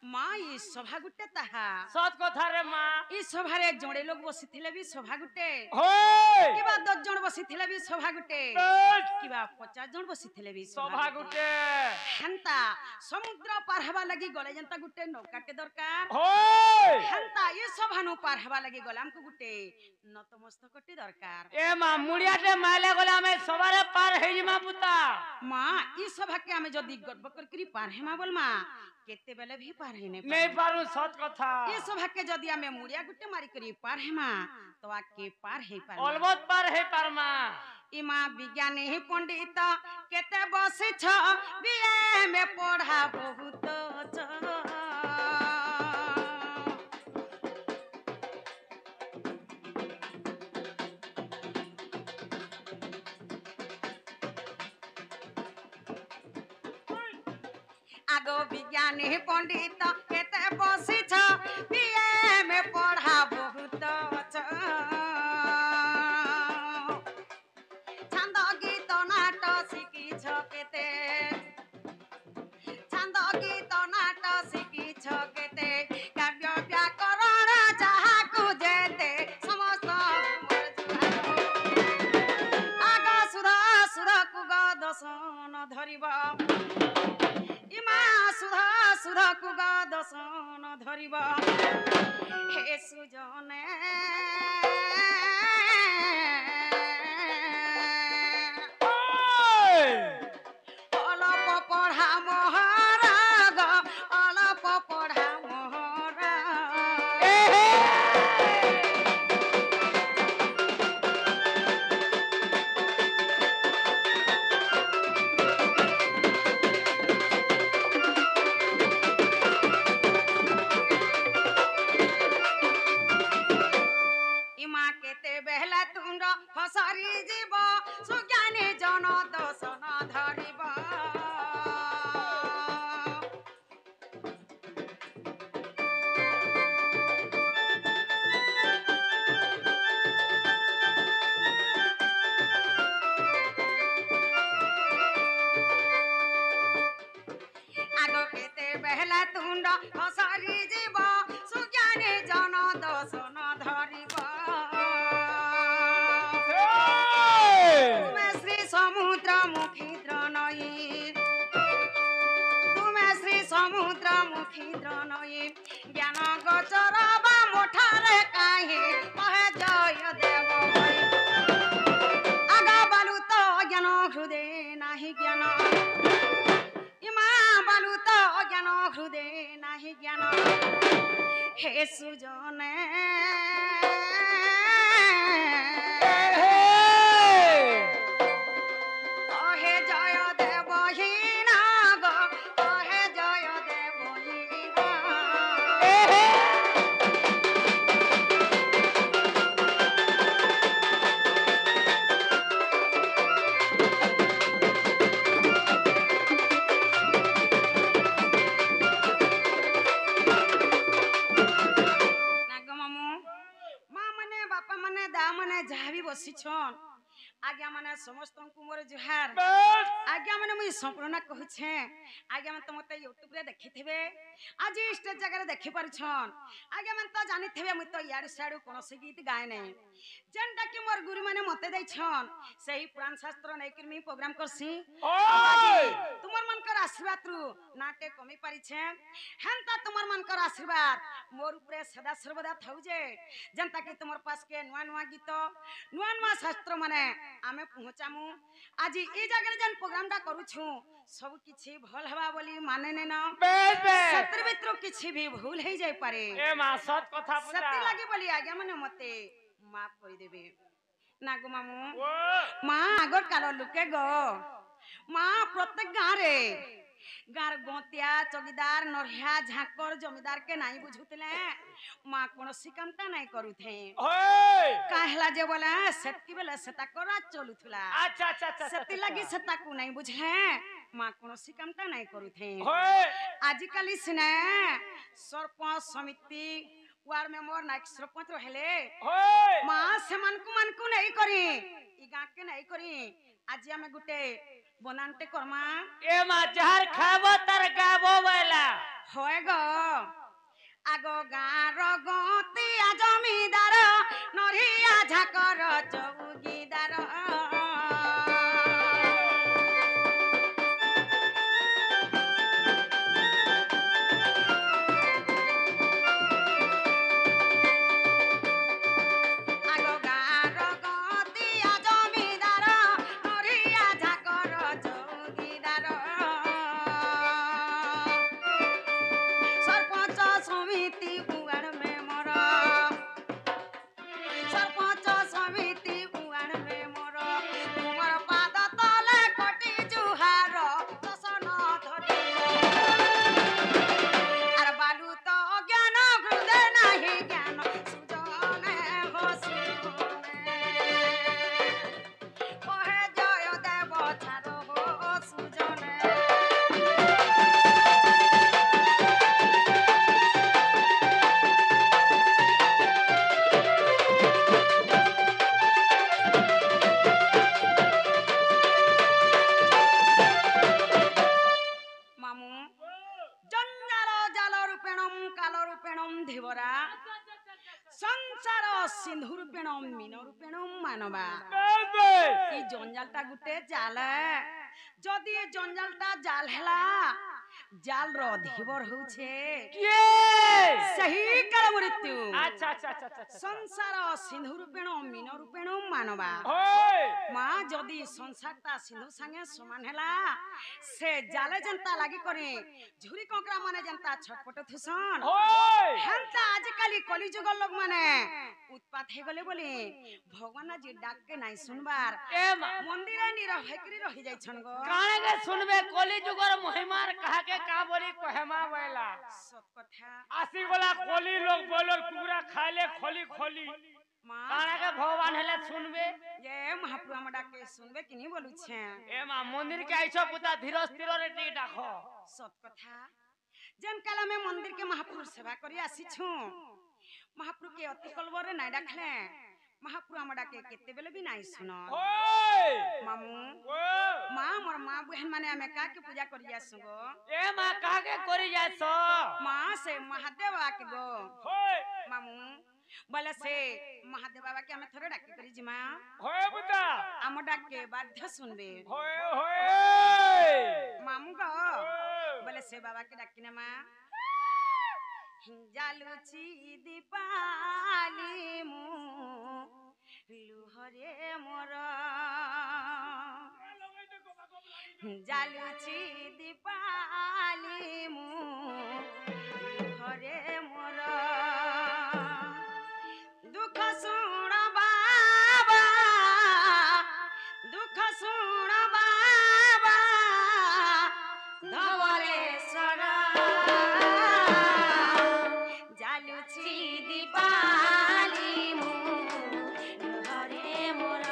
माँ ई सभा गुटे ताहा सत कथा रे माँ ई सभा रे जोड़े लोग बसिथिले भी सभा गुटे होय किबा 10 जन बसिथिले भी सभा गुटे बेस किबा 50 जन बसिथिले भी सभा गुटे हेंता समुद्र पार हवा लगी गले जनता गुटे नौकाटे दरकार होय हेंता ई सभा नु पार हवा लगी गलाम को गुटे नतमस्तकटे दरकार ए माँ मुड़ियाटे माले गला में सवारे पार हे जिमा पुता माँ ई सभा के हमें जदी गर्व करकरी पार हेमा बोल माँ केते बेले भी पार हे नहीं पारू सत कथा ई सभा के जदी हमें मुड़िया गुटे मारी करी पार हेमा तो आके पार हे पार अलबत पार हे पार माँ इमा विज्ञानी ही पंडित केते बसी छ बीए में पढ़ा बहुत छ आगो विज्ञानी ही पंडित केते बसी छ बीए में पढ़ा बहुत छ छंद गीत नाट शिखी छ केते छंद गीत नाट शिखी छ केते काव्य व्याकरण जहा को जेते समस्त आगा सुधा सुधा कुग दसन धरिबा इमा सुधा सुधा कुग दसन धरिबा हे सुजने अलप पढ़ा मोहराग अलप पढ़ा मोहराग इमा केते बेहला तुंड फसरी जीव सुज्ञानी जन दसन धरिब आगो केते बेहला तुंड फसरी जीव सुज्ञानी जन दसन धरिब तुमे श्री समुद्र मुखी द्रनयी तुमे श्री समुद्र मुखी द्रनयी ज्ञान गोचर बा मोठारे काहे कहे जय देव भई आगा बालू तो ज्ञान हृदय नाही ज्ञान इमा बालू तो ज्ञान हृदय नाही ज्ञान हे सुजने कहे जय देव हीना गो कहे जय देव हीना नाग मामू माँ मने बापा मने दा मने जहाँ भी बसी छन आज्ञा माने समस्त मोर जुहार आज्ञा माने मुई संपूर्ण कहछे आज्ञा माने मते यूट्यूब रे देखिथिबे आज स्टेज जगह रे देखि परछन आज्ञा माने तो जानिथिबे मुई तो यार साडू कोनोसी गीत गाय नै जेंटा कि मोर गुरु माने मते दैछन सही पुराण शास्त्र नै कि मी प्रोग्राम करसी तुमर मन कर आशीर्वाद रु नाटे कमी परिछे हेंता तुमर मन कर आशीर्वाद मोर ऊपर सदा सर्वदा थाउजे जेंता कि तुमर पास के नुआ नुआ गीत नुआ नुआ शास्त्र माने आमे पहुंचामु आज ई जगह जन प्रोग्राम दा करू छु सब किछि भल हवा बोली माने ने न सत्र मित्र किछि भी भूल हे जाय पारे ए मां सत कथा पुता सत्य लागी बोली आज्ञा माने मते माफ कर देबे नागो मामू मां आगर कालो लुके गो मां प्रत्येक गार गोतिया चौकीदार नरिया झाकर जमीदार के नहीं बुझुतले मां कोनोसी कामटा नहीं करूथे काहला जे बोला सेतकी बेले सेता करा चलुथला अच्छा अच्छा अच्छा सेती लगी सेता को नहीं बुझे मां कोनोसी कामटा नहीं करूथे आज काली सिने सरपंच समिति वार्ड मेंबर नाइक सरपंच रहले मां से मन को नहीं करी ई गां के नहीं करी आज हमें गुटे बनानते करमा ए मां जहर खाबो तर गाबो वाला হয় গো আগ গাঁর গতিয়া জমিদার নরিয়া ঝাকর চৌকিদার আগ গাঁর গতিয়া জমিদার নরিয়া ঝাকর চৌকিদার सरपंच समिति उआड़ में मोर सरपंच समिति उआड़ में मोर तुमर पाद तले कोटि जुहार दसन धरि आर बालू तो ज्ञान हृदय नाही ज्ञान सुजने हो सुजने कहे जय देव छार हो सुजने মামু জঞ্জাল জাল রূপেণম কাল রূপেণম ধীবরা সংসার সিন্ধু রূপেণম মিন রূপেণম মানবা এই জঞ্জালটা গুটে জাল যদি এই জঞ্জালটা জাল হেলা জাল র ধীবর হউছে କିଏ সহি কাল মৃত্যু আচ্ছা আচ্ছা আচ্ছা আচ্ছা সংসার সিন্ধু রূপেণম মিন রূপেণম মানবা ওই মা যদি সংসারটা সিন্ধু সাঙ্গে সমান হেলা সে জালে যেন্তা লাগি করে ঝুরি কঙ্করা মানে যেন্তা ছটপট থুসন ওই হেন্তা আজকালি কলিযুগর লোক মানে উৎপাত হয়ে গলে বলে ভগবান আজি ডাককে নাই শুনবার এ মা মন্দিরে নীরব হেকরি রহি যাইছন গো কানে কে শুনবে কলি যুগর মহিমার কাহাকে কা বলি কহেমা বইলা সত কথা আসি গলা কলি লোক বলর কুকুরা খাইলে খলি খলি মা কানে কে ভগবান হেলে শুনবে যে মহাপ্রভু আমার ডাকে শুনবে কিনি বলুছে এ মা মন্দির কে আইছো পুতা ধীর স্থির রে টি ডাকো সত কথা যেন কাল আমি মন্দির কে মহাপ্রভুর সেবা করি আসিছু মহাপ্রভু কে অতি কলবরে নাই ডাকলে মহাপ্রভু আমার ডাকে কেতেবেলে বি নাই শুন ওই মামু ও মা মোর মা বহন মানে আমি কাকে পূজা করি আসু গো এ মা কাকে করি যাইছ মা সে মহাদেব আকে গো ওই মামু বলে সে মহাদেব বাবাকে আমি থরে ডাকি করি জিমা হয় পুতা আমার ডাকে বাধ্য শুনবে হয় হয় মামু গো বলে সে বাবাকে ডাকি না মা জালুচি দীপালি মু লুহরে মোর জালুচি দীপালি মু লুহরে মোর দুঃখ শুণ বাবা দুঃখ শুণ বাবা ধবলেশ্বর জালুচি দীপালি মু লুহরে মোর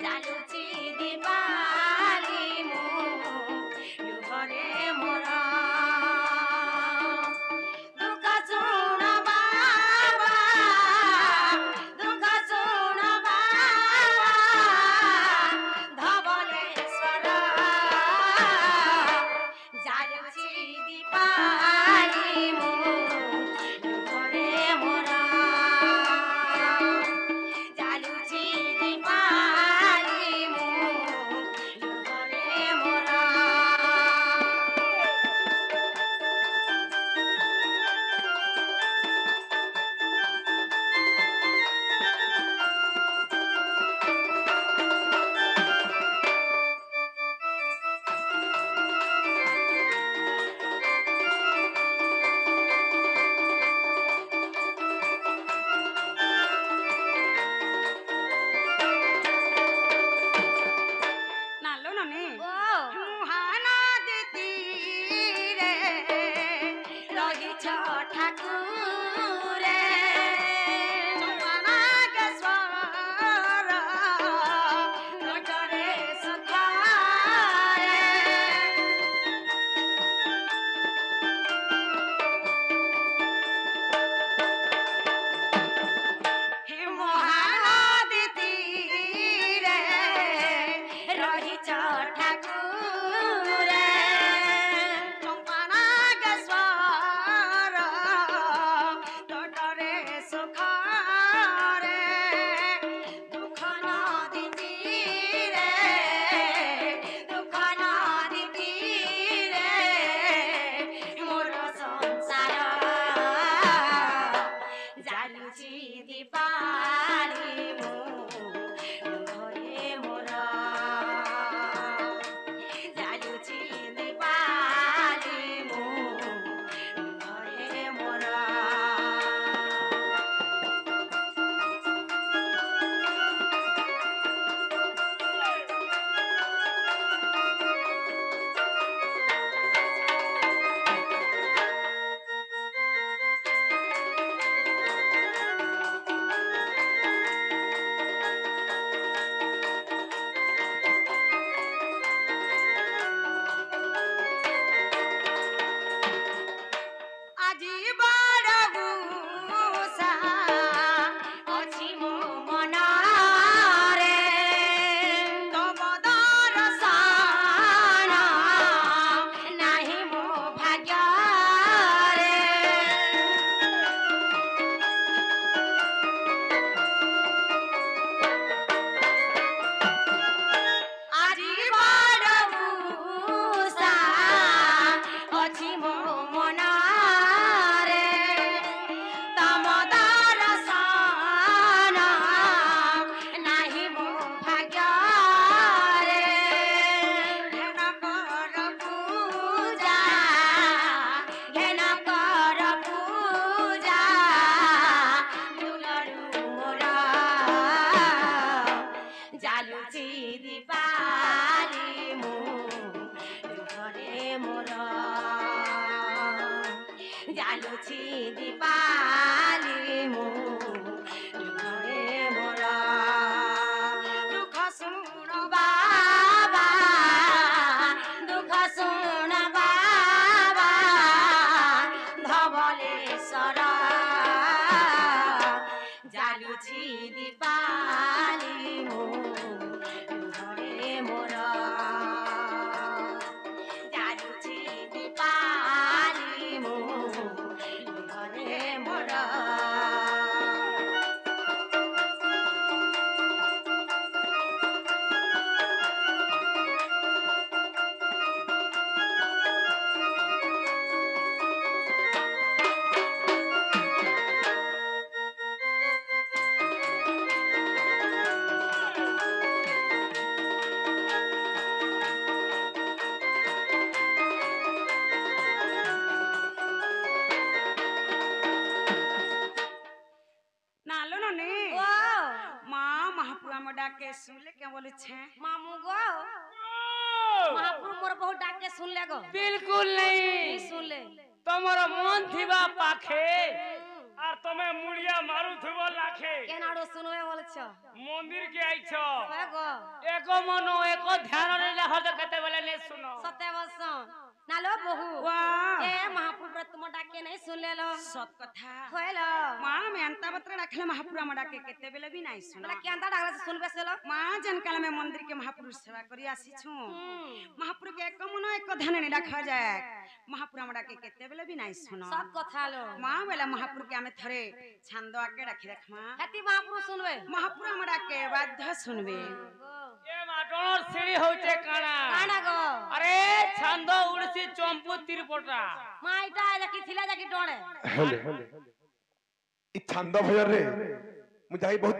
জালুচি দীপালি মু লুহরে মোর দুঃখ শুণ বাবা দুঃখ শুণ বাবা ধবলেশ্বর জালুচি দীপালি মু লুহরে মোর জালুচি দীপালি মু লুহরে মোর নালো ননি মহানদী তীরে রহিছ ঠাকুরে নাগেশ্বর নটরে সুখারে হে মহানদী তীরে রহিছ ঠাকুরে मोर जालुछि दीपाली मो घरे मोर दुख सुन बाबा दुख सुन बाबा धवलेश्वर जालुछि दीपाली मो घरे मोर जालुछि दीपाली मो घरे मोर नालो नने माँ महापुरा में डाके सुन ले क्या बोले छे मामू गो महापुर मोर बहुत डाक के सुन ले गो बिल्कुल नहीं सुन ले तमरो मन थिबा पाखे আর তুমি মুড়িয়া মারু থুব লাখে কেনাড়ো শুনবে বলছ মন্দির কে আইছো কয় গো एको মনো एको ধ্যান নে হজ কতে বলে নে শুনো সতে বসন নালো বহু वाह ए महापुर पर तुम डाके नहीं सुन लेलो सत कथा होएलो मां में अंता बत्र रखले महापुरा में डाके केते बेले भी नहीं सुन बोला केंता डागला से सुनबे सेलो मां जनकाल में मंदिर के महापुरुष सेवा करी आसी छु महापुर के एक मनो एक ध्यान नहीं रखा जाए महापुरा में डाके केते बेले भी नहीं सुन सब कथा लो मां बेला महापुर के हमें थरे छंद आके रखी रखमा हेती महापुर सुनबे महापुरा में डाके बाध्य सुनबे ए माटोर सीढ़ी होचे काना काना गो अरे छंद उड़सी चंपू तिरपटा माइटा जाकी थिला जाकी डोळे हेले इ छंद भयर रे मु जाई बहुत